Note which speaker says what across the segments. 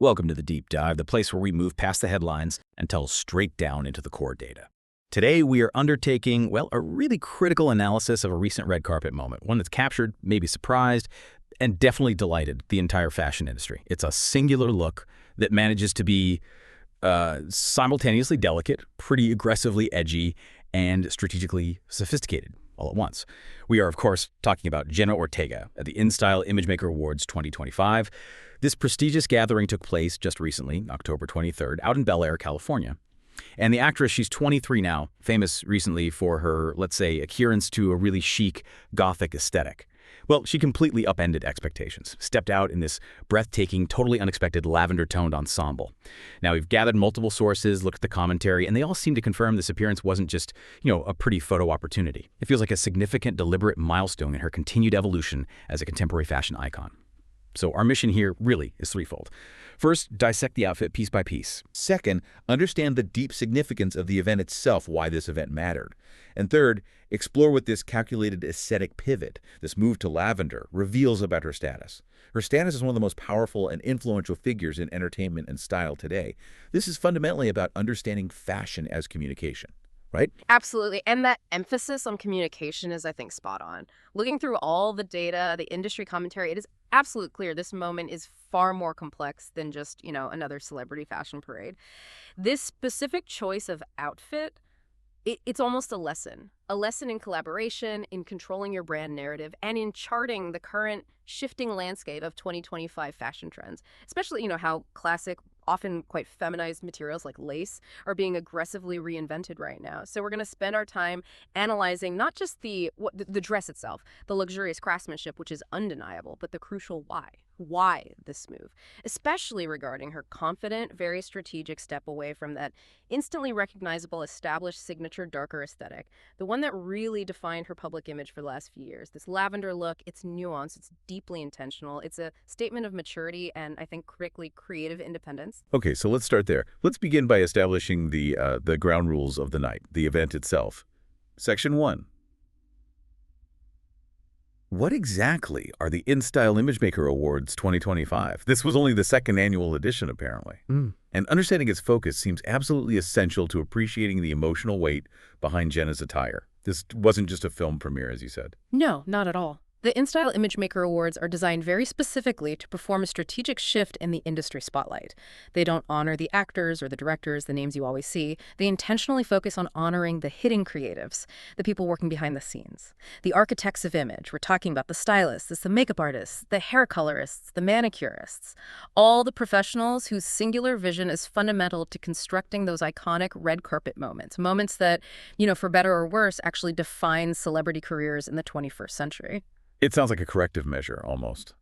Speaker 1: Welcome to the Deep Dive, the place where we move past the headlines and tell straight down into the core data. Today, we are undertaking, well, a really critical analysis of a recent red carpet moment, one that's captured, maybe surprised, and definitely delighted the entire fashion industry. It's a singular look that manages to be simultaneously delicate, pretty aggressively edgy, and strategically sophisticated all at once. We are, of course, talking about Jenna Ortega at the InStyle Imagemaker Awards 2025. This prestigious gathering took place just recently, October 23rd, out in Bel Air, California. And the actress, she's 23 now, famous recently for her, let's say, adherence to a really chic, gothic aesthetic. Well, she completely upended expectations, stepped out in this breathtaking, totally unexpected lavender-toned ensemble. Now, we've gathered multiple sources, looked at the commentary, and they all seem to confirm this appearance wasn't just, a pretty photo opportunity. It feels like a significant, deliberate milestone in her continued evolution as a contemporary fashion icon. So our mission here really is threefold. First, dissect the outfit piece by piece.
Speaker 2: Second, understand the deep significance of the event itself, why this event mattered. And third, explore what this calculated aesthetic pivot, this move to lavender, reveals about her status. Her status is one of the most powerful and influential figures in entertainment and style today. This is fundamentally about understanding fashion as communication. Right?
Speaker 3: Absolutely. And that emphasis on communication is, I think, spot on. Looking through all the data, the industry commentary, it is absolutely clear this moment is far more complex than just, another celebrity fashion parade. This specific choice of outfit, it's almost a lesson in collaboration, in controlling your brand narrative, and in charting the current shifting landscape of 2025 fashion trends, especially, how classic, often quite feminized materials like lace are being aggressively reinvented right now. So we're going to spend our time analyzing not just the dress itself, the luxurious craftsmanship, which is undeniable, but the crucial why. Why this move, especially regarding her confident, very strategic step away from that instantly recognizable, established signature darker aesthetic, the one that really defined her public image for the last few years. This lavender look, it's nuanced, it's deeply intentional, it's a statement of maturity and, I think, critically creative independence.
Speaker 2: Okay, so let's start there. Let's begin by establishing the ground rules of the night, the event itself. Section 1. What exactly are the InStyle Imagemaker Awards 2025? This was only the second annual edition, apparently. And understanding its focus seems absolutely essential to appreciating the emotional weight behind Jenna's attire. This wasn't just a film premiere, as you said.
Speaker 3: No, not at all. The InStyle Imagemaker Awards are designed very specifically to perform a strategic shift in the industry spotlight. They don't honor the actors or the directors, the names you always see. They intentionally focus on honoring the hidden creatives, the people working behind the scenes, the architects of image. We're talking about the stylists, the makeup artists, the hair colorists, the manicurists, all the professionals whose singular vision is fundamental to constructing those iconic red carpet moments that, for better or worse, actually define celebrity careers in the 21st century.
Speaker 2: It sounds like a corrective measure, almost.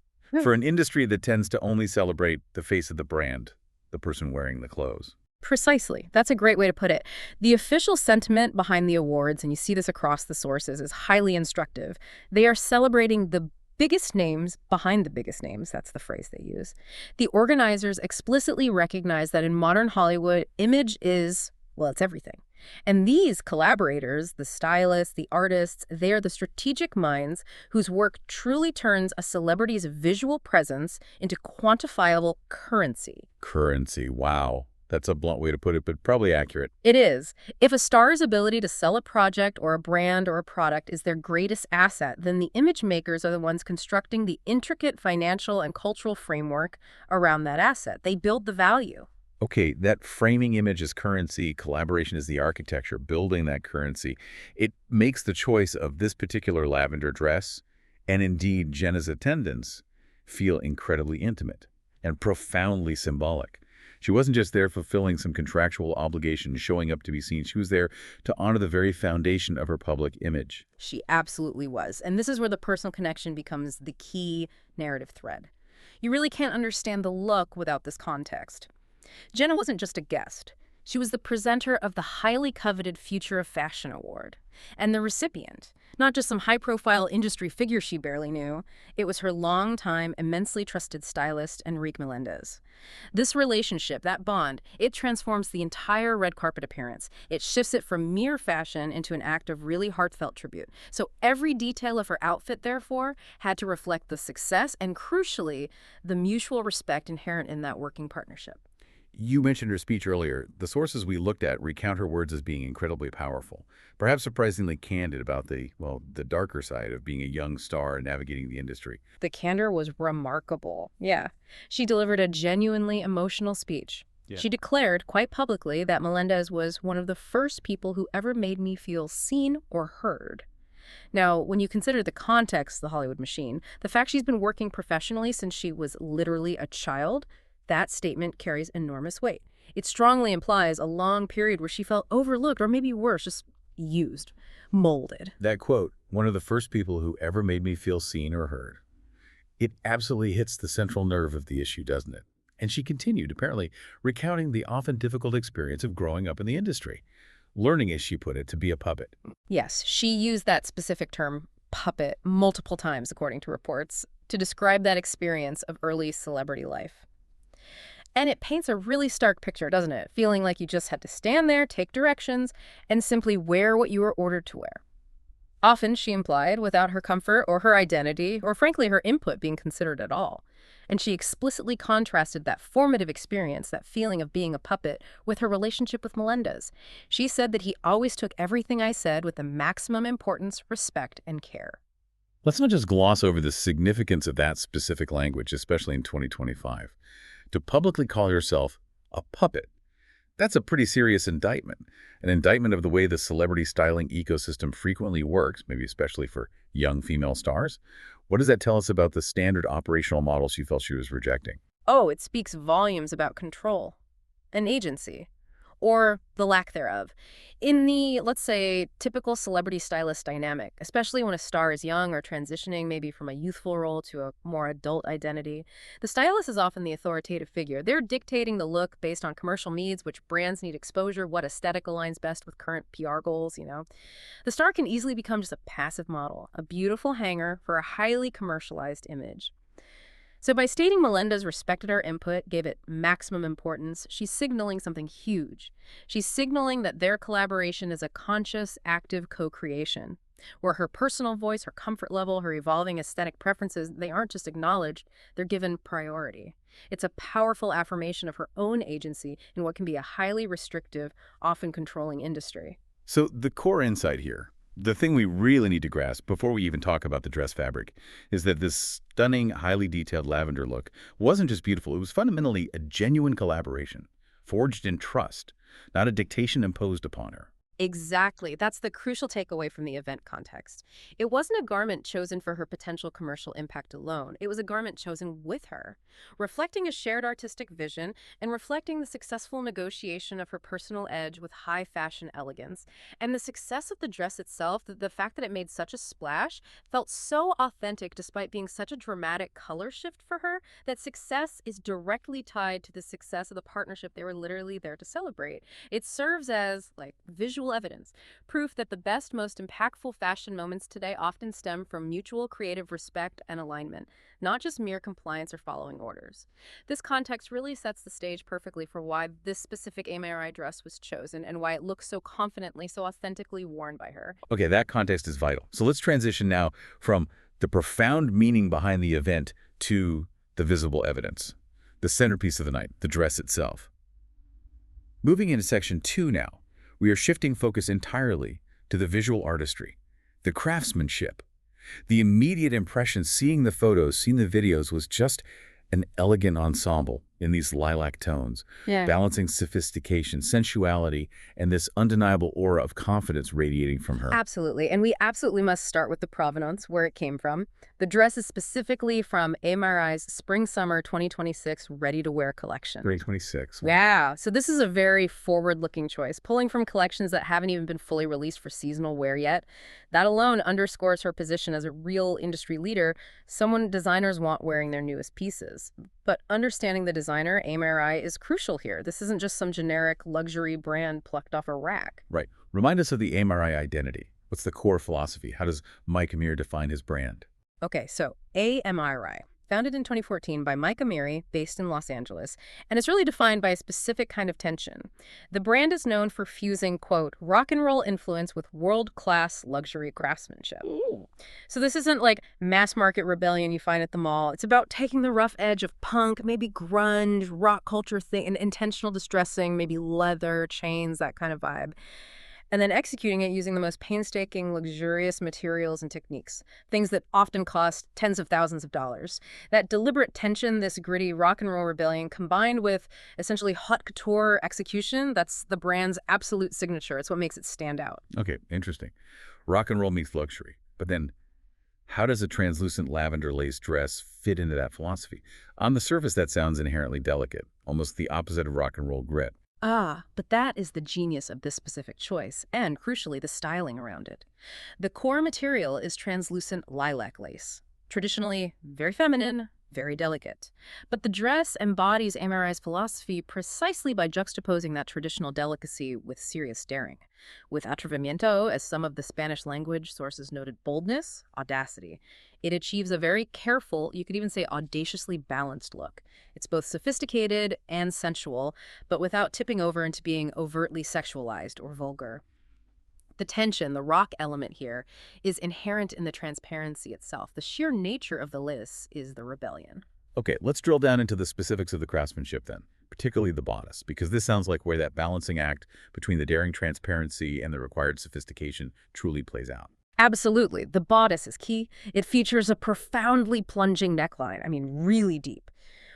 Speaker 2: For an industry that tends to only celebrate the face of the brand, the person wearing the clothes.
Speaker 3: Precisely. That's a great way to put it. The official sentiment behind the awards, and you see this across the sources, is highly instructive. They are celebrating the biggest names behind the biggest names. That's the phrase they use. The organizers explicitly recognize that in modern Hollywood, image is, well, it's everything. And these collaborators, the stylists, the artists, they are the strategic minds whose work truly turns a celebrity's visual presence into quantifiable currency.
Speaker 2: Currency, wow. That's a blunt way to put it, but probably accurate.
Speaker 3: It is. If a star's ability to sell a project or a brand or a product is their greatest asset, then the image makers are the ones constructing the intricate financial and cultural framework around that asset. They build the value.
Speaker 2: Okay, that framing image as currency, collaboration is the architecture, building that currency. It makes the choice of this particular lavender dress, and indeed Jenna's attendance, feel incredibly intimate and profoundly symbolic. She wasn't just there fulfilling some contractual obligation, showing up to be seen. She was there to honor the very foundation of her public image.
Speaker 3: She absolutely was. And this is where the personal connection becomes the key narrative thread. You really can't understand the look without this context. Jenna wasn't just a guest. She was the presenter of the highly coveted Future of Fashion Award. And the recipient, not just some high-profile industry figure she barely knew, it was her longtime, immensely trusted stylist, Enrique Melendez. This relationship, that bond, it transforms the entire red carpet appearance. It shifts it from mere fashion into an act of really heartfelt tribute. So every detail of her outfit, therefore, had to reflect the success and, crucially, the mutual respect inherent in that working partnership.
Speaker 2: You mentioned her speech earlier. The sources we looked at recount her words as being incredibly powerful, perhaps surprisingly candid about the darker side of being a young star and navigating the industry.
Speaker 3: The candor was remarkable. Yeah. She delivered a genuinely emotional speech.
Speaker 2: Yeah.
Speaker 3: She declared quite publicly that Melendez was one of the first people who ever made me feel seen or heard. Now, when you consider the context of the Hollywood machine, the fact she's been working professionally since she was literally a child, that statement carries enormous weight. It strongly implies a long period where she felt overlooked, or maybe worse, just used, molded.
Speaker 2: That quote, one of the first people who ever made me feel seen or heard, it absolutely hits the central nerve of the issue, doesn't it? And she continued, apparently, recounting the often difficult experience of growing up in the industry, learning, as she put it, to be a puppet.
Speaker 3: Yes, she used that specific term, puppet, multiple times, according to reports, to describe that experience of early celebrity life. And it paints a really stark picture, doesn't it? Feeling like you just had to stand there, take directions, and simply wear what you were ordered to wear. Often, she implied, without her comfort or her identity, or frankly her input being considered at all. And she explicitly contrasted that formative experience, that feeling of being a puppet, with her relationship with Melendez. She said that he always took everything I said with the maximum importance, respect, and care.
Speaker 2: Let's not just gloss over the significance of that specific language, especially in 2025. To publicly call yourself a puppet, that's a pretty serious indictment. An indictment of the way the celebrity styling ecosystem frequently works, maybe especially for young female stars. What does that tell us about the standard operational model she felt she was rejecting?
Speaker 3: Oh, it speaks volumes about control and agency, or the lack thereof. In the, let's say, typical celebrity stylist dynamic, especially when a star is young or transitioning maybe from a youthful role to a more adult identity, the stylist is often the authoritative figure. They're dictating the look based on commercial needs, which brands need exposure, what aesthetic aligns best with current PR goals, The star can easily become just a passive model, a beautiful hanger for a highly commercialized image. So by stating Melendez respected our input, gave it maximum importance, she's signaling something huge. She's signaling that their collaboration is a conscious, active co-creation, where her personal voice, her comfort level, her evolving aesthetic preferences, they aren't just acknowledged, they're given priority. It's a powerful affirmation of her own agency in what can be a highly restrictive, often controlling industry.
Speaker 2: So the core insight here, the thing we really need to grasp before we even talk about the dress fabric, is that this stunning, highly detailed lavender look wasn't just beautiful, it was fundamentally a genuine collaboration, forged in trust, not a dictation imposed upon her.
Speaker 3: Exactly. That's the crucial takeaway from the event context. It wasn't a garment chosen for her potential commercial impact alone. It was a garment chosen with her, reflecting a shared artistic vision and reflecting the successful negotiation of her personal edge with high fashion elegance. And the success of the dress itself, the fact that it made such a splash, felt so authentic despite being such a dramatic color shift for her, that success is directly tied to the success of the partnership they were literally there to celebrate. It serves as, visual evidence, proof that the best, most impactful fashion moments today often stem from mutual creative respect and alignment, not just mere compliance or following orders. This context really sets the stage perfectly for why this specific AMRI dress was chosen and why it looks so confidently, so authentically worn by her.
Speaker 2: Okay, that context is vital. So let's transition now from the profound meaning behind the event to the visible evidence, the centerpiece of the night, the dress itself. Moving into section 2 now, we are shifting focus entirely to the visual artistry, the craftsmanship. The immediate impression seeing the photos, seeing the videos was just an elegant ensemble in these lilac tones, balancing sophistication, sensuality, and this undeniable aura of confidence radiating from her.
Speaker 3: Absolutely. And we absolutely must start with the provenance, where it came from. The dress is specifically from AMRI's Spring-Summer 2026 Ready-to-Wear collection.
Speaker 2: 2026.
Speaker 3: Wow. So this is a very forward-looking choice, pulling from collections that haven't even been fully released for seasonal wear yet. That alone underscores her position as a real industry leader, someone designers want wearing their newest pieces. But understanding the designer, AMRI, is crucial here. This isn't just some generic luxury brand plucked off a rack.
Speaker 2: Right. Remind us of the AMRI identity. What's the core philosophy? How does Mike Amir define his brand?
Speaker 3: Okay, so AMRI, founded in 2014 by Mike Amiri, based in Los Angeles, and it's really defined by a specific kind of tension. The brand is known for fusing, quote, rock and roll influence with world-class luxury craftsmanship.
Speaker 2: Ooh.
Speaker 3: So this isn't like mass market rebellion you find at the mall. It's about taking the rough edge of punk, maybe grunge, rock culture thing, and intentional distressing, maybe leather, chains, that kind of vibe, and then executing it using the most painstaking, luxurious materials and techniques, things that often cost tens of thousands of dollars. That deliberate tension, this gritty rock and roll rebellion, combined with essentially haute couture execution, that's the brand's absolute signature. It's what makes it stand out.
Speaker 2: Okay, interesting. Rock and roll meets luxury. But then, how does a translucent lavender lace dress fit into that philosophy? On the surface, that sounds inherently delicate, almost the opposite of rock and roll grit.
Speaker 3: But that is the genius of this specific choice, and crucially, the styling around it. The core material is translucent lilac lace, traditionally very feminine, very delicate. But the dress embodies Amari's philosophy precisely by juxtaposing that traditional delicacy with serious daring. With atrevimiento, as some of the Spanish language sources noted, boldness, audacity. It achieves a very careful, you could even say audaciously balanced look. It's both sophisticated and sensual, but without tipping over into being overtly sexualized or vulgar. The tension, the rock element here, is inherent in the transparency itself. The sheer nature of the lace is the rebellion.
Speaker 2: Okay, let's drill down into the specifics of the craftsmanship then, particularly the bodice, because this sounds like where that balancing act between the daring transparency and the required sophistication truly plays out.
Speaker 3: Absolutely. The bodice is key. It features a profoundly plunging neckline, really deep,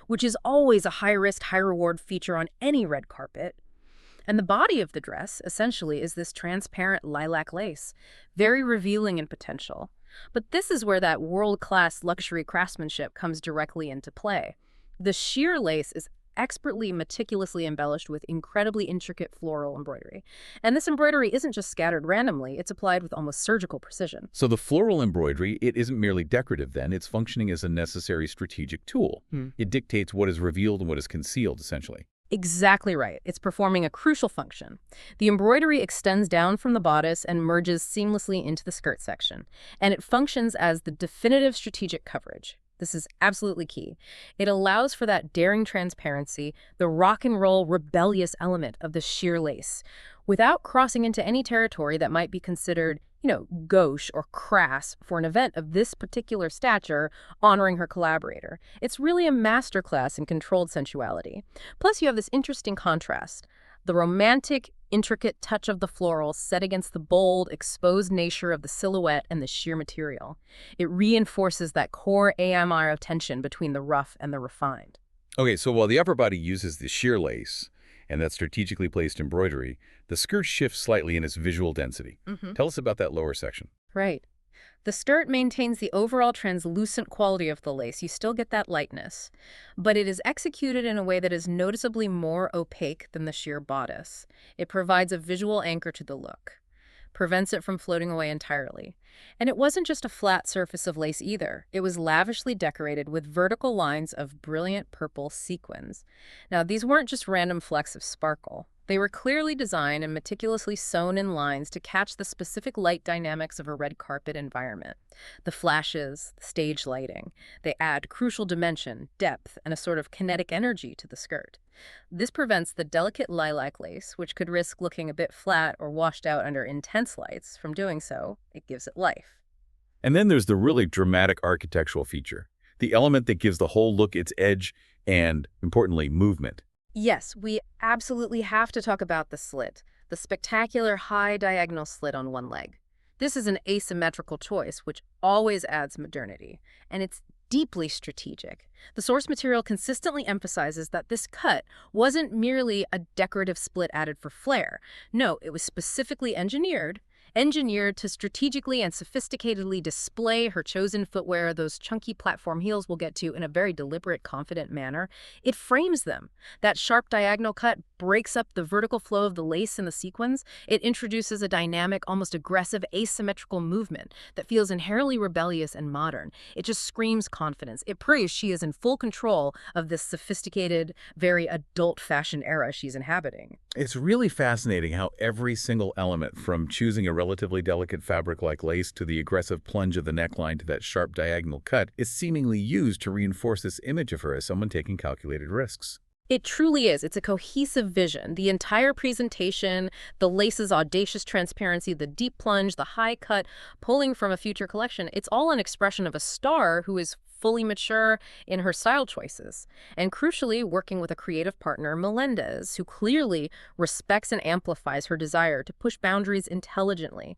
Speaker 3: which is always a high-risk, high-reward feature on any red carpet. And the body of the dress, essentially, is this transparent lilac lace, very revealing in potential. But this is where that world-class luxury craftsmanship comes directly into play. The sheer lace is expertly, meticulously embellished with incredibly intricate floral embroidery. And this embroidery isn't just scattered randomly, it's applied with almost surgical precision.
Speaker 2: So the floral embroidery, it isn't merely decorative then, it's functioning as a necessary strategic tool. It dictates what is revealed and what is concealed, essentially.
Speaker 3: Exactly right. It's performing a crucial function. The embroidery extends down from the bodice and merges seamlessly into the skirt section, and it functions as the definitive strategic coverage. This is absolutely key. It allows for that daring transparency, the rock and roll rebellious element of the sheer lace, without crossing into any territory that might be considered, gauche or crass for an event of this particular stature honoring her collaborator. It's really a masterclass in controlled sensuality. Plus, you have this interesting contrast. The romantic, intricate touch of the florals set against the bold, exposed nature of the silhouette and the sheer material. It reinforces that core AMR tension between the rough and the refined.
Speaker 2: Okay, so while the upper body uses the sheer lace and that strategically placed embroidery, the skirt shifts slightly in its visual density. Tell us about that lower section.
Speaker 3: Right. The skirt maintains the overall translucent quality of the lace. You still get that lightness, but it is executed in a way that is noticeably more opaque than the sheer bodice. It provides a visual anchor to the look, prevents it from floating away entirely. And it wasn't just a flat surface of lace either. It was lavishly decorated with vertical lines of brilliant purple sequins. Now, these weren't just random flecks of sparkle. They were clearly designed and meticulously sewn in lines to catch the specific light dynamics of a red carpet environment. The flashes, the stage lighting, they add crucial dimension, depth, and a sort of kinetic energy to the skirt. This prevents the delicate lilac lace, which could risk looking a bit flat or washed out under intense lights, from doing so. It gives it life.
Speaker 2: And then there's the really dramatic architectural feature, the element that gives the whole look its edge and, importantly, movement.
Speaker 3: Yes, we absolutely have to talk about the slit, the spectacular high diagonal slit on one leg. This is an asymmetrical choice, which always adds modernity, and it's deeply strategic. The source material consistently emphasizes that this cut wasn't merely a decorative split added for flair. No, it was specifically engineered to strategically and sophisticatedly display her chosen footwear, those chunky platform heels we'll get to, in a very deliberate, confident manner. It frames them. That sharp diagonal cut breaks up the vertical flow of the lace and the sequins. It introduces a dynamic, almost aggressive, asymmetrical movement that feels inherently rebellious and modern. It just screams confidence. It proves she is in full control of this sophisticated, very adult fashion era she's inhabiting.
Speaker 2: It's really fascinating how every single element, from choosing a relatively delicate fabric like lace to the aggressive plunge of the neckline to that sharp diagonal cut, is seemingly used to reinforce this image of her as someone taking calculated risks.
Speaker 3: It truly is. It's a cohesive vision. The entire presentation, the lace's audacious transparency, the deep plunge, the high cut, pulling from a future collection, it's all an expression of a star who is fully mature in her style choices. And crucially, working with a creative partner, Melendez, who clearly respects and amplifies her desire to push boundaries intelligently.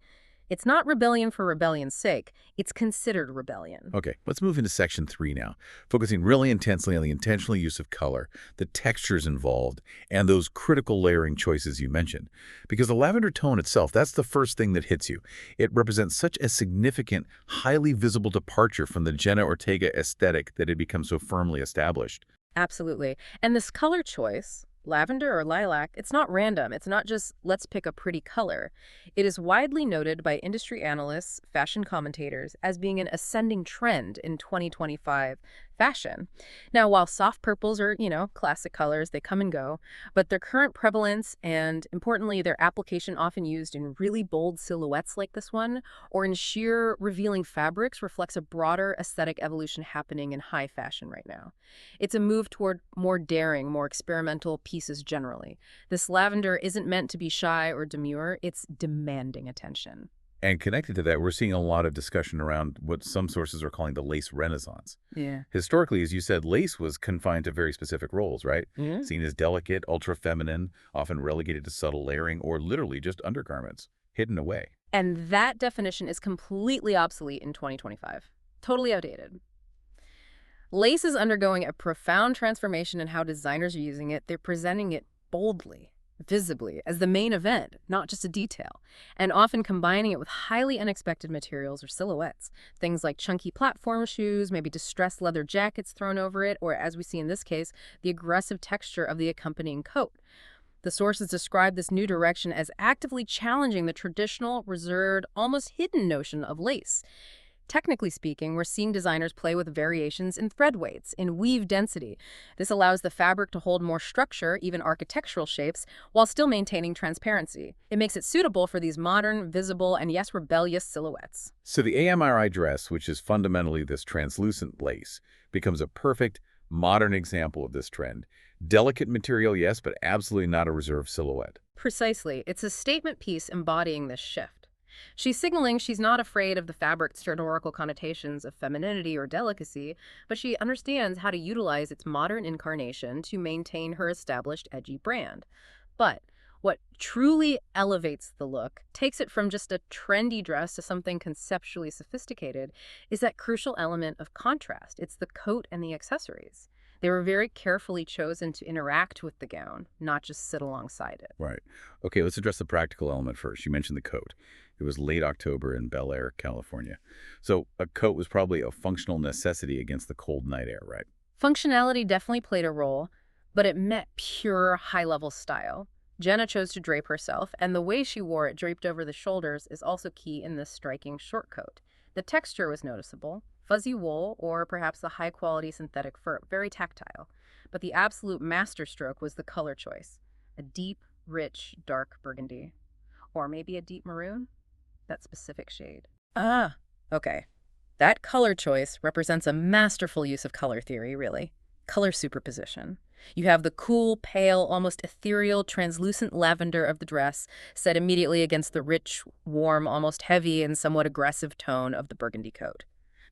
Speaker 3: It's not rebellion for rebellion's sake. It's considered rebellion.
Speaker 2: Okay, let's move into section 3 now, focusing really intensely on the intentional use of color, the textures involved, and those critical layering choices you mentioned. Because the lavender tone itself, that's the first thing that hits you. It represents such a significant, highly visible departure from the Jenna Ortega aesthetic that had become so firmly established.
Speaker 3: Absolutely. And this color choice, lavender or lilac, it's not random. It's not just, let's pick a pretty color. It is widely noted by industry analysts, fashion commentators, as being an ascending trend in 2025 fashion. Now, while soft purples are, classic colors, they come and go, but their current prevalence and, importantly, their application often used in really bold silhouettes like this one, or in sheer revealing fabrics, reflects a broader aesthetic evolution happening in high fashion right now. It's a move toward more daring, more experimental pieces generally. This lavender isn't meant to be shy or demure, it's demanding attention.
Speaker 2: And connected to that, we're seeing a lot of discussion around what some sources are calling the lace renaissance.
Speaker 3: Yeah.
Speaker 2: Historically, as you said, lace was confined to very specific roles, right?
Speaker 3: Yeah.
Speaker 2: Seen as delicate, ultra-feminine, often relegated to subtle layering, or literally just undergarments, hidden away.
Speaker 3: And that definition is completely obsolete in 2025. Totally outdated. Lace is undergoing a profound transformation in how designers are using it. They're presenting it boldly, visibly, as the main event, not just a detail, and often combining it with highly unexpected materials or silhouettes. Things like chunky platform shoes, maybe distressed leather jackets thrown over it, or, as we see in this case, the aggressive texture of the accompanying coat. The sources describe this new direction as actively challenging the traditional, reserved, almost hidden notion of lace. Technically speaking, we're seeing designers play with variations in thread weights, in weave density. This allows the fabric to hold more structure, even architectural shapes, while still maintaining transparency. It makes it suitable for these modern, visible, and yes, rebellious silhouettes.
Speaker 2: So the AMRI dress, which is fundamentally this translucent lace, becomes a perfect, modern example of this trend. Delicate material, yes, but absolutely not a reserved silhouette.
Speaker 3: Precisely. It's a statement piece embodying this shift. She's signaling she's not afraid of the fabric's historical connotations of femininity or delicacy, but she understands how to utilize its modern incarnation to maintain her established edgy brand. But what truly elevates the look, takes it from just a trendy dress to something conceptually sophisticated, is that crucial element of contrast. It's the coat and the accessories. They were very carefully chosen to interact with the gown, not just sit alongside it.
Speaker 2: Right. Okay, let's address the practical element first. You mentioned the coat. It was late October in Bel Air, California. So a coat was probably a functional necessity against the cold night air, right?
Speaker 3: Functionality definitely played a role, but it met pure high-level style. Jenna chose to drape herself, and the way she wore it draped over the shoulders is also key in this striking short coat. The texture was noticeable. Fuzzy wool, or perhaps the high-quality synthetic fur, very tactile. But the absolute masterstroke was the color choice. A deep, rich, dark burgundy. Or maybe a deep maroon? That specific shade. Ah, okay. That color choice represents a masterful use of color theory, really. Color superposition. You have the cool, pale, almost ethereal, translucent lavender of the dress set immediately against the rich, warm, almost heavy, and somewhat aggressive tone of the burgundy coat.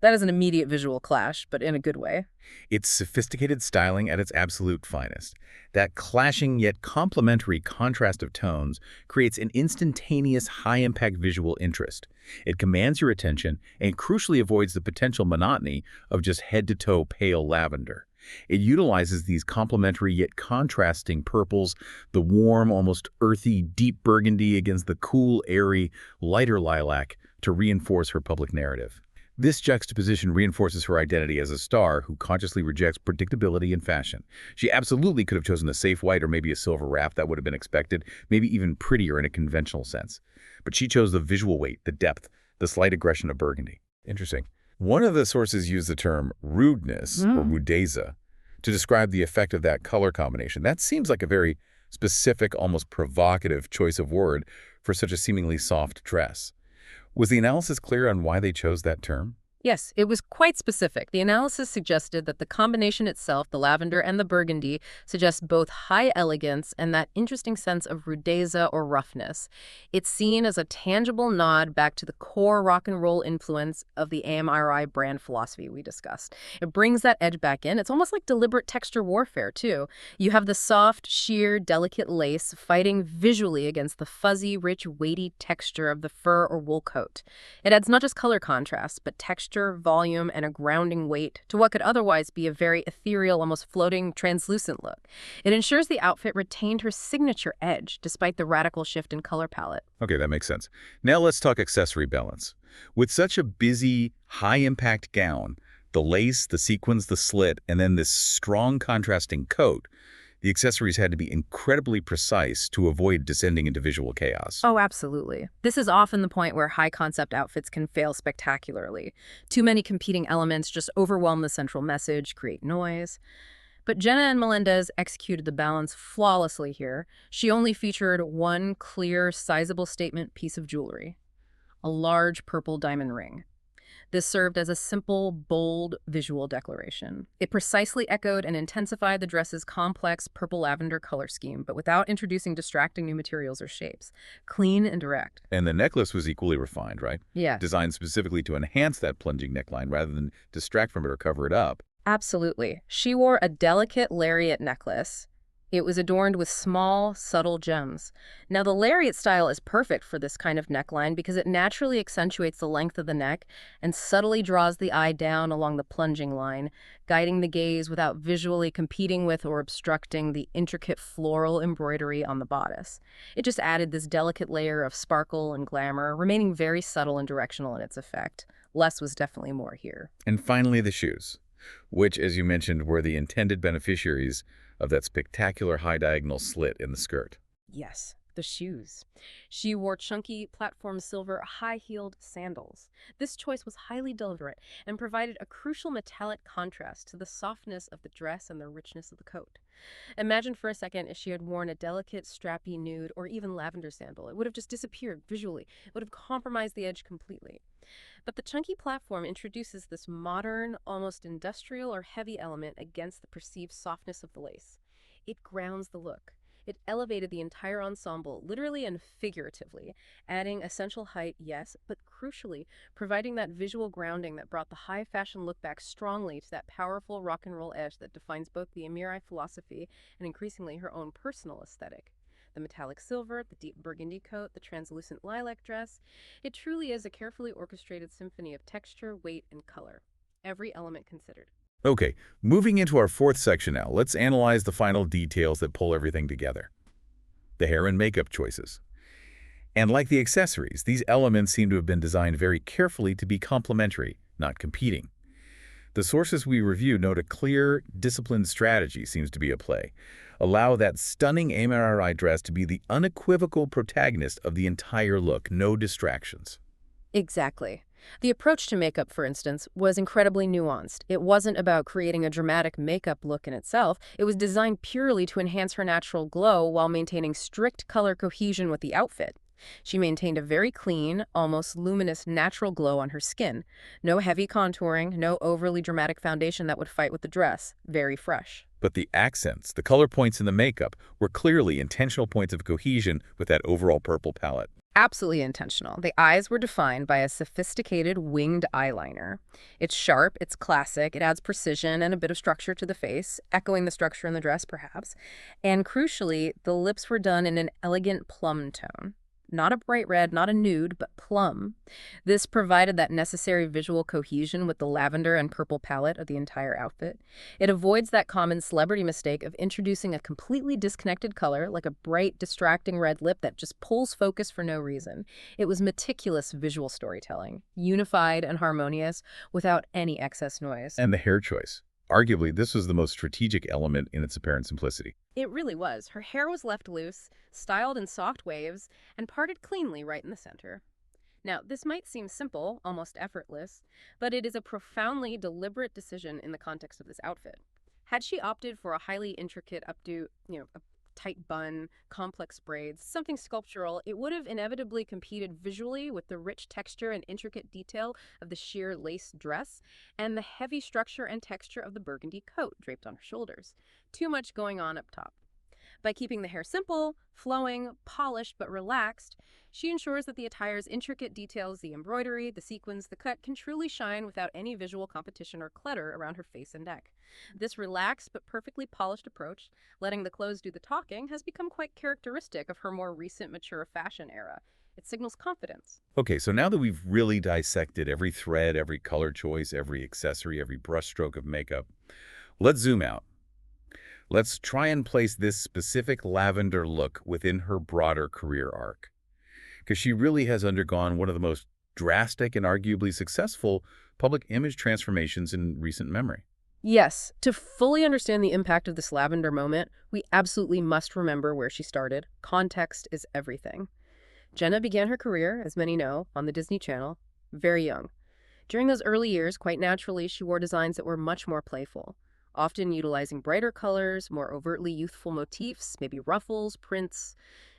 Speaker 3: That is an immediate visual clash, but in a good way.
Speaker 2: It's sophisticated styling at its absolute finest. That clashing yet complementary contrast of tones creates an instantaneous high-impact visual interest. It commands your attention and crucially avoids the potential monotony of just head-to-toe pale lavender. It utilizes these complementary yet contrasting purples, the warm, almost earthy, deep burgundy against the cool, airy, lighter lilac to reinforce her public narrative. This juxtaposition reinforces her identity as a star who consciously rejects predictability in fashion. She absolutely could have chosen a safe white or maybe a silver wrap that would have been expected, maybe even prettier in a conventional sense. But she chose the visual weight, the depth, the slight aggression of burgundy. Interesting. One of the sources used the term rudeness or rudeza to describe the effect of that color combination. That seems like a very specific, almost provocative choice of word for such a seemingly soft dress. Was the analysis clear on why they chose that term?
Speaker 3: Yes, it was quite specific. The analysis suggested that the combination itself, the lavender and the burgundy, suggests both high elegance and that interesting sense of rudeza or roughness. It's seen as a tangible nod back to the core rock and roll influence of the AMRI brand philosophy we discussed. It brings that edge back in. It's almost like deliberate texture warfare, too. You have the soft, sheer, delicate lace fighting visually against the fuzzy, rich, weighty texture of the fur or wool coat. It adds not just color contrast, but texture, volume, and a grounding weight to what could otherwise be a very ethereal, almost floating, translucent look. It ensures the outfit retained her signature edge, despite the radical shift in color palette.
Speaker 2: Okay, that makes sense. Now let's talk accessory balance. With such a busy, high-impact gown, the lace, the sequins, the slit, and then this strong contrasting coat, the accessories had to be incredibly precise to avoid descending into visual chaos.
Speaker 3: Oh, absolutely. This is often the point where high-concept outfits can fail spectacularly. Too many competing elements just overwhelm the central message, create noise. But Jenna and Melendez executed the balance flawlessly here. She only featured one clear, sizable statement piece of jewelry, a large purple diamond ring. This served as a simple, bold visual declaration. It precisely echoed and intensified the dress's complex purple-lavender color scheme, but without introducing distracting new materials or shapes. Clean and direct.
Speaker 2: And the necklace was equally refined, right?
Speaker 3: Yeah.
Speaker 2: Designed specifically to enhance that plunging neckline rather than distract from it or cover it up.
Speaker 3: Absolutely. She wore a delicate lariat necklace. It was adorned with small, subtle gems. Now, the lariat style is perfect for this kind of neckline because it naturally accentuates the length of the neck and subtly draws the eye down along the plunging line, guiding the gaze without visually competing with or obstructing the intricate floral embroidery on the bodice. It just added this delicate layer of sparkle and glamour, remaining very subtle and directional in its effect. Less was definitely more here.
Speaker 2: And finally, the shoes, which, as you mentioned, were the intended beneficiaries of that spectacular high diagonal slit in the skirt.
Speaker 3: Yes, the shoes. She wore chunky platform silver high-heeled sandals. This choice was highly deliberate and provided a crucial metallic contrast to the softness of the dress and the richness of the coat. Imagine for a second if she had worn a delicate, strappy nude or even lavender sandal. It would have just disappeared visually. It would have compromised the edge completely. But the chunky platform introduces this modern, almost industrial or heavy element against the perceived softness of the lace. It grounds the look. It elevated the entire ensemble, literally and figuratively, adding essential height, yes, but crucially, providing that visual grounding that brought the high fashion look back strongly to that powerful rock and roll edge that defines both the Amirai philosophy and increasingly her own personal aesthetic. The metallic silver, the deep burgundy coat, the translucent lilac dress. It truly is a carefully orchestrated symphony of texture, weight, and color. Every element considered.
Speaker 2: Okay, moving into our fourth section now, let's analyze the final details that pull everything together. The hair and makeup choices. And like the accessories, these elements seem to have been designed very carefully to be complementary, not competing. The sources we review note a clear, disciplined strategy seems to be at play. Allow that stunning AMRI dress to be the unequivocal protagonist of the entire look, no distractions.
Speaker 3: Exactly. The approach to makeup, for instance, was incredibly nuanced. It wasn't about creating a dramatic makeup look in itself. It was designed purely to enhance her natural glow while maintaining strict color cohesion with the outfit. She maintained a very clean, almost luminous natural glow on her skin. No heavy contouring, no overly dramatic foundation that would fight with the dress. Very fresh.
Speaker 2: But the accents, the color points in the makeup, were clearly intentional points of cohesion with that overall purple palette.
Speaker 3: Absolutely intentional. The eyes were defined by a sophisticated winged eyeliner. It's sharp, it's classic, it adds precision and a bit of structure to the face, echoing the structure in the dress perhaps. And crucially, the lips were done in an elegant plum tone. not a bright red, not a nude, but plum. This provided that necessary visual cohesion with the lavender and purple palette of the entire outfit. It avoids that common celebrity mistake of introducing a completely disconnected color, like a bright, distracting red lip that just pulls focus for no reason. It was meticulous visual storytelling, unified and harmonious, without any excess noise.
Speaker 2: And the hair choice. Arguably, this was the most strategic element in its apparent simplicity.
Speaker 3: It really was. Her hair was left loose, styled in soft waves, and parted cleanly right in the center. Now, this might seem simple, almost effortless, but it is a profoundly deliberate decision in the context of this outfit. Had she opted for a highly intricate updo, a tight bun, complex braids, something sculptural, it would have inevitably competed visually with the rich texture and intricate detail of the sheer lace dress and the heavy structure and texture of the burgundy coat draped on her shoulders. Too much going on up top. By keeping the hair simple, flowing, polished, but relaxed, she ensures that the attire's intricate details, the embroidery, the sequins, the cut, can truly shine without any visual competition or clutter around her face and neck. This relaxed but perfectly polished approach, letting the clothes do the talking, has become quite characteristic of her more recent mature fashion era. It signals confidence.
Speaker 2: Okay, so now that we've really dissected every thread, every color choice, every accessory, every brushstroke of makeup, let's zoom out. Let's try and place this specific lavender look within her broader career arc, because she really has undergone one of the most drastic and arguably successful public image transformations in recent memory.
Speaker 3: Yes, to fully understand the impact of this lavender moment, we absolutely must remember where she started. Context is everything. Jenna began her career, as many know, on the Disney Channel, very young. During those early years, quite naturally, she wore designs that were much more playful, often utilizing brighter colors, more overtly youthful motifs, maybe ruffles, prints,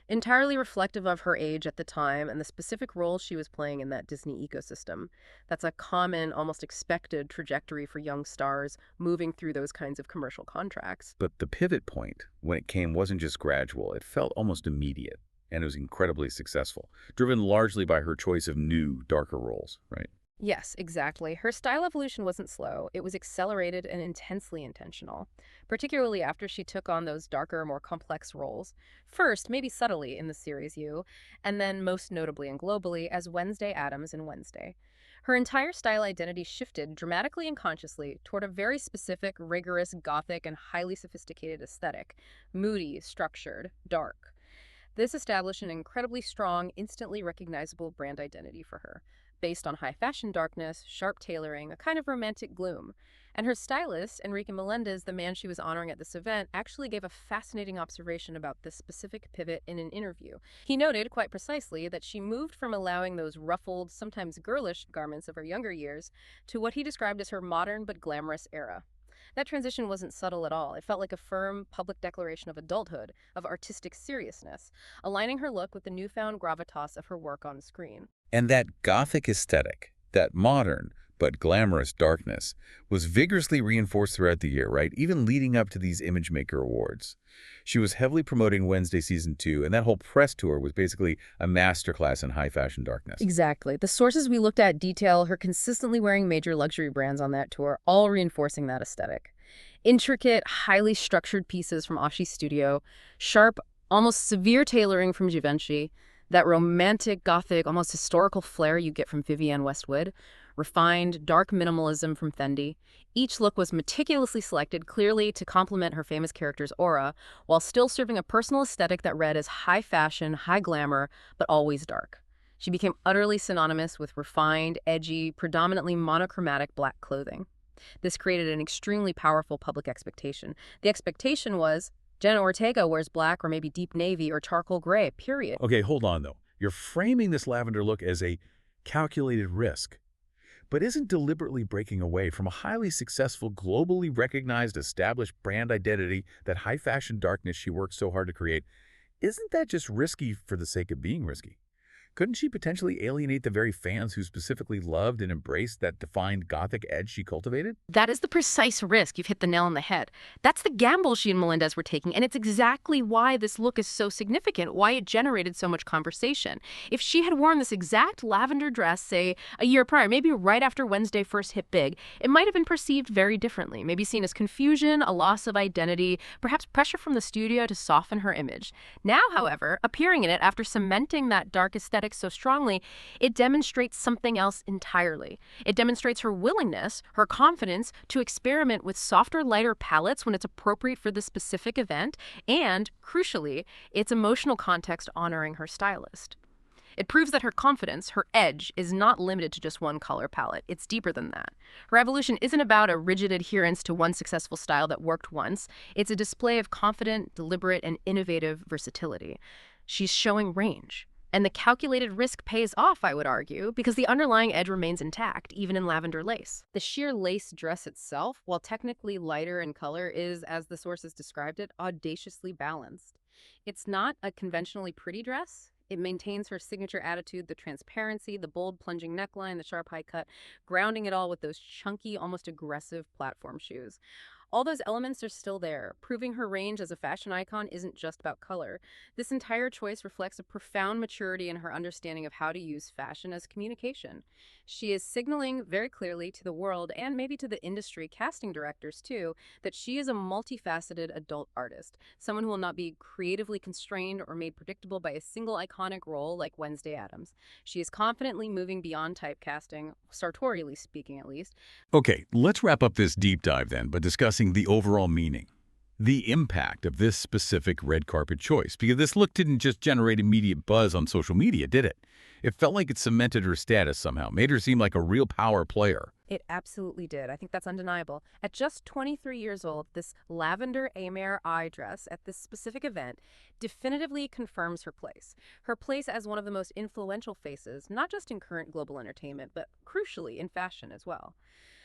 Speaker 3: entirely reflective of her age at the time and the specific role she was playing in that Disney ecosystem. That's a common, almost expected trajectory for young stars moving through those kinds of commercial contracts.
Speaker 2: But the pivot point, when it came, wasn't just gradual. It felt almost immediate, and it was incredibly successful, driven largely by her choice of new, darker roles, right?
Speaker 3: Yes, exactly. Her style evolution wasn't slow. It was accelerated and intensely intentional, particularly after she took on those darker, more complex roles. First, maybe subtly in the series You, and then most notably and globally as Wednesday Addams in Wednesday. Her entire style identity shifted dramatically and consciously toward a very specific, rigorous, gothic, and highly sophisticated aesthetic. Moody, structured, dark. This established an incredibly strong, instantly recognizable brand identity for her, based on high fashion darkness, sharp tailoring, a kind of romantic gloom. And her stylist, Enrique Melendez, the man she was honoring at this event, actually gave a fascinating observation about this specific pivot in an interview. He noted, quite precisely, that she moved from allowing those ruffled, sometimes girlish garments of her younger years to what he described as her modern but glamorous era. That transition wasn't subtle at all. It felt like a firm, public declaration of adulthood, of artistic seriousness, aligning her look with the newfound gravitas of her work on screen.
Speaker 2: And that gothic aesthetic, that modern but glamorous darkness, was vigorously reinforced throughout the year, right? Even leading up to these Imagemaker Awards. She was heavily promoting Wednesday Season 2, and that whole press tour was basically a masterclass in high fashion darkness.
Speaker 3: Exactly. The sources we looked at detail her consistently wearing major luxury brands on that tour, all reinforcing that aesthetic. Intricate, highly structured pieces from Ashi's studio, sharp, almost severe tailoring from Givenchy, that romantic, gothic, almost historical flair you get from Vivienne Westwood, refined, dark minimalism from Fendi. Each look was meticulously selected clearly to complement her famous character's aura, while still serving a personal aesthetic that read as high fashion, high glamour, but always dark. She became utterly synonymous with refined, edgy, predominantly monochromatic black clothing. This created an extremely powerful public expectation. The expectation was, Jenna Ortega wears black or maybe deep navy or charcoal gray, period.
Speaker 2: Okay, hold on, though. You're framing this lavender look as a calculated risk, but isn't deliberately breaking away from a highly successful, globally recognized, established brand identity, that high fashion darkness she worked so hard to create. Isn't that just risky for the sake of being risky? Couldn't she potentially alienate the very fans who specifically loved and embraced that defined Gothic edge she cultivated?
Speaker 3: That is the precise risk. You've hit the nail on the head. That's the gamble she and Melendez were taking, and it's exactly why this look is so significant, why it generated so much conversation. If she had worn this exact lavender dress, say, a year prior, maybe right after Wednesday first hit big, it might have been perceived very differently, maybe seen as confusion, a loss of identity, perhaps pressure from the studio to soften her image. Now, however, appearing in it after cementing that dark aesthetic so strongly, it demonstrates something else entirely. It demonstrates her willingness, her confidence to experiment with softer, lighter palettes when it's appropriate for this specific event, and, crucially, its emotional context honoring her stylist. It proves that her confidence, her edge, is not limited to just one color palette. It's deeper than that. Her evolution isn't about a rigid adherence to one successful style that worked once. It's a display of confident, deliberate, and innovative versatility. She's showing range. And the calculated risk pays off, I would argue, because the underlying edge remains intact, even in lavender lace. The sheer lace dress itself, while technically lighter in color, is, as the sources described it, audaciously balanced. It's not a conventionally pretty dress. It maintains her signature attitude, the transparency, the bold plunging neckline, the sharp high cut, grounding it all with those chunky, almost aggressive platform shoes. All those elements are still there, proving her range as a fashion icon isn't just about color. This entire choice reflects a profound maturity in her understanding of how to use fashion as communication. She is signaling very clearly to the world, and maybe to the industry casting directors too, that she is a multifaceted adult artist, someone who will not be creatively constrained or made predictable by a single iconic role like Wednesday Addams. She is confidently moving beyond typecasting, sartorially speaking at least.
Speaker 2: Okay, let's wrap up this deep dive then by discussing the overall meaning, the impact of this specific red carpet choice, because this look didn't just generate immediate buzz on social media, did it? It felt like it cemented her status somehow, made her seem like a real power player.
Speaker 3: It absolutely did. I think that's undeniable. At just 23 years old, this lavender Amer eye dress at this specific event definitively confirms her place. Her place as one of the most influential faces, not just in current global entertainment, but crucially in fashion as well.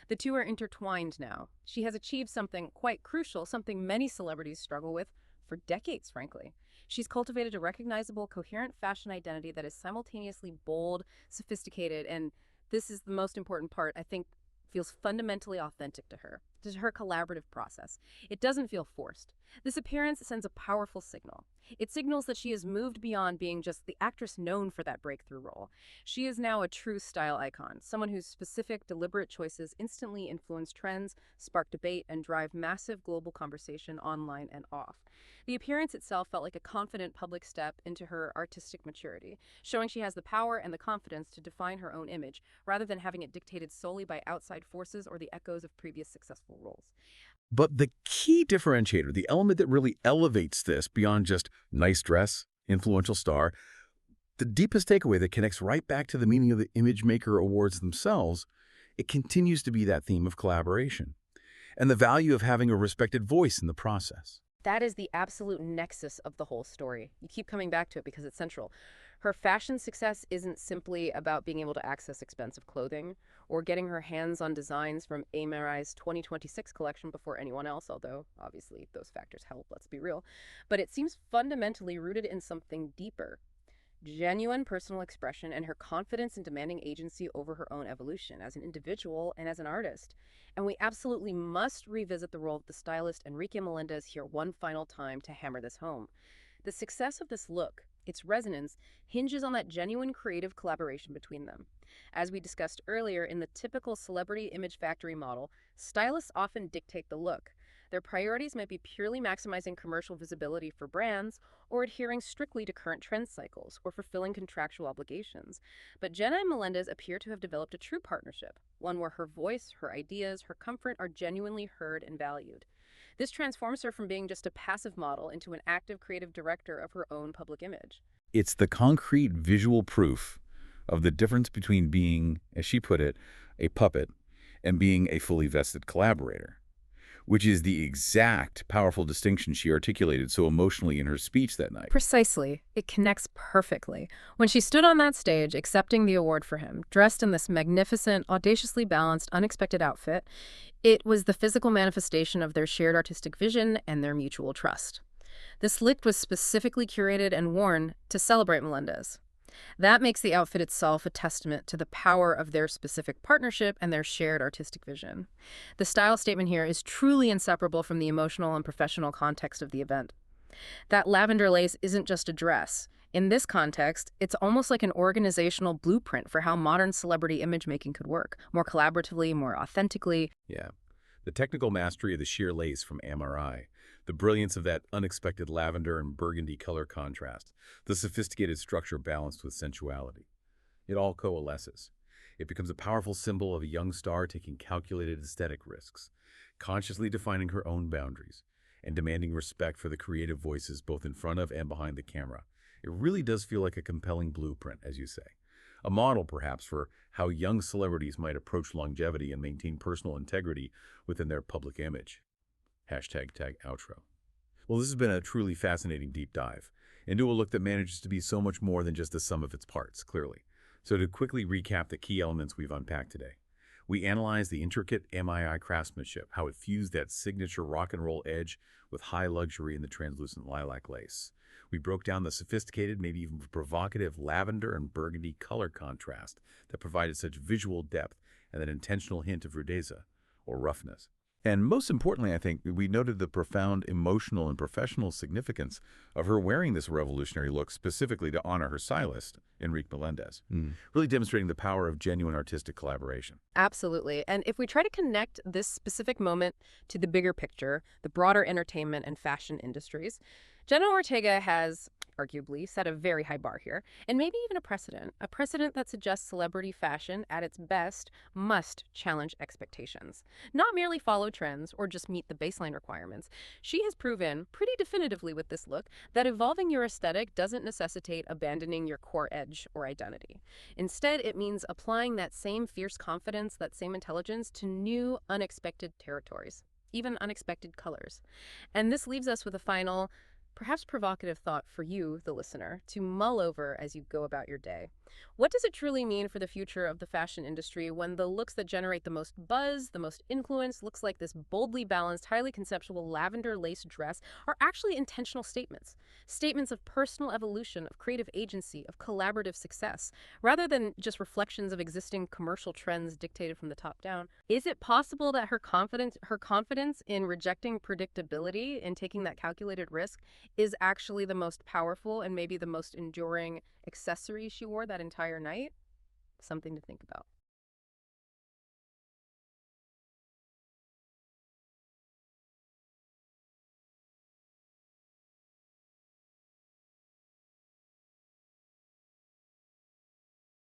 Speaker 3: The two are intertwined now. She has achieved something quite crucial, something many celebrities struggle with for decades, frankly. She's cultivated a recognizable, coherent fashion identity that is simultaneously bold, sophisticated, and this is the most important part, I think, feels fundamentally authentic to her collaborative process. It doesn't feel forced. This appearance sends a powerful signal. It signals that she has moved beyond being just the actress known for that breakthrough role. She is now a true style icon, someone whose specific, deliberate choices instantly influence trends, spark debate, and drive massive global conversation online and off. The appearance itself felt like a confident public step into her artistic maturity, showing she has the power and the confidence to define her own image, rather than having it dictated solely by outside forces or the echoes of previous successful roles.
Speaker 2: But the key differentiator, the element that really elevates this beyond just nice dress, influential star, the deepest takeaway that connects right back to the meaning of the Imagemaker Awards themselves, it continues to be that theme of collaboration and the value of having a respected voice in the process.
Speaker 3: That is the absolute nexus of the whole story. You keep coming back to it because it's central. Her fashion success isn't simply about being able to access expensive clothing or getting her hands on designs from Amerai's 2026 collection before anyone else, although obviously those factors help, let's be real. But it seems fundamentally rooted in something deeper. Genuine personal expression and her confidence in demanding agency over her own evolution as an individual and as an artist. And we absolutely must revisit the role of the stylist Enrique Melendez here one final time to hammer this home. The success of this look, its resonance, hinges on that genuine creative collaboration between them. As we discussed earlier, in the typical celebrity image factory model, stylists often dictate the look. Their priorities might be purely maximizing commercial visibility for brands, or adhering strictly to current trend cycles, or fulfilling contractual obligations. But Jenna and Melendez appear to have developed a true partnership, one where her voice, her ideas, her comfort are genuinely heard and valued. This transforms her from being just a passive model into an active creative director of her own public image.
Speaker 2: It's the concrete visual proof of the difference between being, as she put it, a puppet and being a fully vested collaborator, which is the exact powerful distinction she articulated so emotionally in her speech that night.
Speaker 3: Precisely. It connects perfectly. When she stood on that stage, accepting the award for him, dressed in this magnificent, audaciously balanced, unexpected outfit, it was the physical manifestation of their shared artistic vision and their mutual trust. This look was specifically curated and worn to celebrate Melendez. That makes the outfit itself a testament to the power of their specific partnership and their shared artistic vision. The style statement here is truly inseparable from the emotional and professional context of the event. That lavender lace isn't just a dress. In this context, it's almost like an organizational blueprint for how modern celebrity image making could work, more collaboratively, more authentically.
Speaker 2: Yeah. The technical mastery of the sheer lace from MRI, the brilliance of that unexpected lavender and burgundy color contrast, the sophisticated structure balanced with sensuality. It all coalesces. It becomes a powerful symbol of a young star taking calculated aesthetic risks, consciously defining her own boundaries, and demanding respect for the creative voices both in front of and behind the camera. It really does feel like a compelling blueprint, as you say. A model, perhaps, for how young celebrities might approach longevity and maintain personal integrity within their public image. #outro. Well, this has been a truly fascinating deep dive into a look that manages to be so much more than just the sum of its parts, clearly. So to quickly recap the key elements we've unpacked today, we analyzed the intricate MII craftsmanship, how it fused that signature rock and roll edge with high luxury in the translucent lilac lace. We broke down the sophisticated, maybe even provocative lavender and burgundy color contrast that provided such visual depth and that intentional hint of rudeza, or roughness. And most importantly, I think, we noted the profound emotional and professional significance of her wearing this revolutionary look specifically to honor her stylist, Enrique Melendez, really demonstrating the power of genuine artistic collaboration.
Speaker 3: Absolutely. And if we try to connect this specific moment to the bigger picture, the broader entertainment and fashion industries, Jenna Ortega has arguably set a very high bar here, and maybe even a precedent that suggests celebrity fashion at its best must challenge expectations, not merely follow trends or just meet the baseline requirements. She has proven pretty definitively with this look that evolving your aesthetic doesn't necessitate abandoning your core edge or identity. Instead, it means applying that same fierce confidence, that same intelligence to new, unexpected territories, even unexpected colors. And this leaves us with a final, perhaps provocative thought for you, the listener, to mull over as you go about your day. What does it truly mean for the future of the fashion industry when the looks that generate the most buzz, the most influence, looks like this boldly balanced, highly conceptual lavender lace dress are actually intentional statements? Statements of personal evolution, of creative agency, of collaborative success, rather than just reflections of existing commercial trends dictated from the top down. Is it possible that her confidence in rejecting predictability and taking that calculated risk is actually the most powerful and maybe the most enduring accessory she wore that entire night? Something to think about.